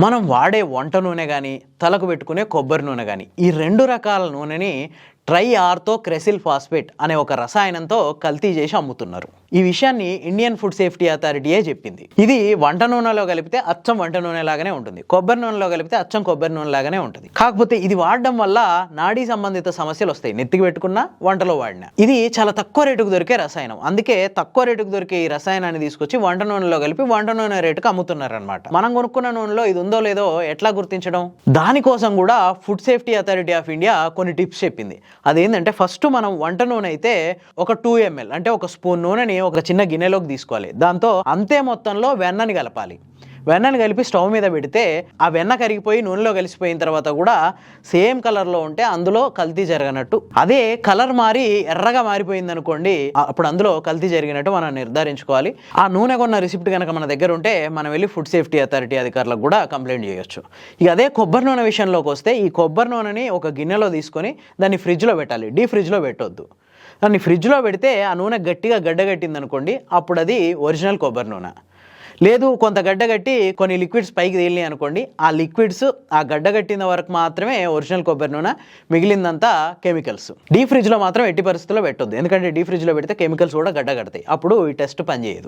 మనం వాడే వంట నూనె కానీ తలకు పెట్టుకునే కొబ్బరి నూనె కానీ ఈ రెండు రకాల నూనెని ట్రై ఆర్థో క్రెసిల్ ఫాస్ఫేట్ అనే ఒక రసాయనంతో కల్తీ చేసి అమ్ముతున్నారు. ఈ విషయాన్ని ఇండియన్ ఫుడ్ సేఫ్టీ అథారిటీయే చెప్పింది. ఇది వంట నూనెలో కలిపితే అచ్చం వంట నూనె లాగానే ఉంటుంది, కొబ్బరి నూనెలో కలిపితే అచ్చం కొబ్బరి నూనె లాగానే ఉంటుంది. కాకపోతే ఇది వాడడం వల్ల నాడీ సంబంధిత సమస్యలు వస్తాయి, నెత్తికి పెట్టుకున్నా వంటలో వాడినా. ఇది చాలా తక్కువ రేటుకు దొరికే రసాయనం. అందుకే తక్కువ రేటుకు దొరికే ఈ రసాయనాన్ని తీసుకొచ్చి వంట నూనెలో కలిపి వంట నూనె రేటుకు అమ్ముతున్నారు అనమాట. మనం కొనుక్కున్న నూనెలో ఇది ఉందో లేదో ఎట్లా గుర్తించడం? దానికోసం కూడా food safety authority of India కొన్ని టిప్స్ చెప్పింది. అదేంటంటే ఫస్ట్ మనం వంట నూనె అయితే ఒక 2 ml అంటే ఒక స్పూన్ నూనెని ఒక చిన్న గిన్నెలోకి తీసుకోవాలి. దాంతో అంతే మొత్తంలో వెన్నని కలపాలి. వెన్నని కలిపి స్టవ్ మీద పెడితే ఆ వెన్న కరిగిపోయి నూనెలో కలిసిపోయిన తర్వాత కూడా సేమ్ కలర్లో ఉంటే అందులో కల్తీ జరగనట్టు. అదే కలర్ మారి ఎర్రగా మారిపోయింది అనుకోండి, అప్పుడు అందులో కల్తీ జరిగినట్టు మనం నిర్ధారించుకోవాలి. ఆ నూనె కొన్న రిసిప్ట్ కనుక మన దగ్గర ఉంటే మనం వెళ్ళి ఫుడ్ సేఫ్టీ అథారిటీ అధికారులకు కూడా కంప్లైంట్ చేయొచ్చు. ఇక అదే కొబ్బరి నూనె విషయంలోకి వస్తే ఈ కొబ్బరి నూనెని ఒక గిన్నెలో తీసుకొని దాన్ని ఫ్రిడ్జ్లో పెట్టాలి, డీప్ ఫ్రిడ్జ్లో పెట్టొద్దు. దాన్ని ఫ్రిడ్జ్లో పెడితే ఆ నూనె గట్టిగా గడ్డగట్టింది అనుకోండి, అప్పుడు అది ఒరిజినల్ కొబ్బరి నూనె. లేదు కొంత గడ్డగట్టి కొన్ని లిక్విడ్స్ పైకి తేలినాయి అనుకోండి, ఆ లిక్విడ్స్ ఆ గడ్డగట్టిన వరకు మాత్రమే ఒరిజినల్ కొబ్బరి నూనె, మిగిలిందంతా కెమికల్స్. డీప్ ఫ్రిడ్జ్లో మాత్రం ఎట్టి పరిస్థితుల్లో పెట్టొద్దు, ఎందుకంటే డీప్ ఫ్రిడ్జ్లో పెడితే కెమికల్స్ కూడా గడ్డగడతాయి, అప్పుడు ఈ టెస్ట్ పనిచేయదు.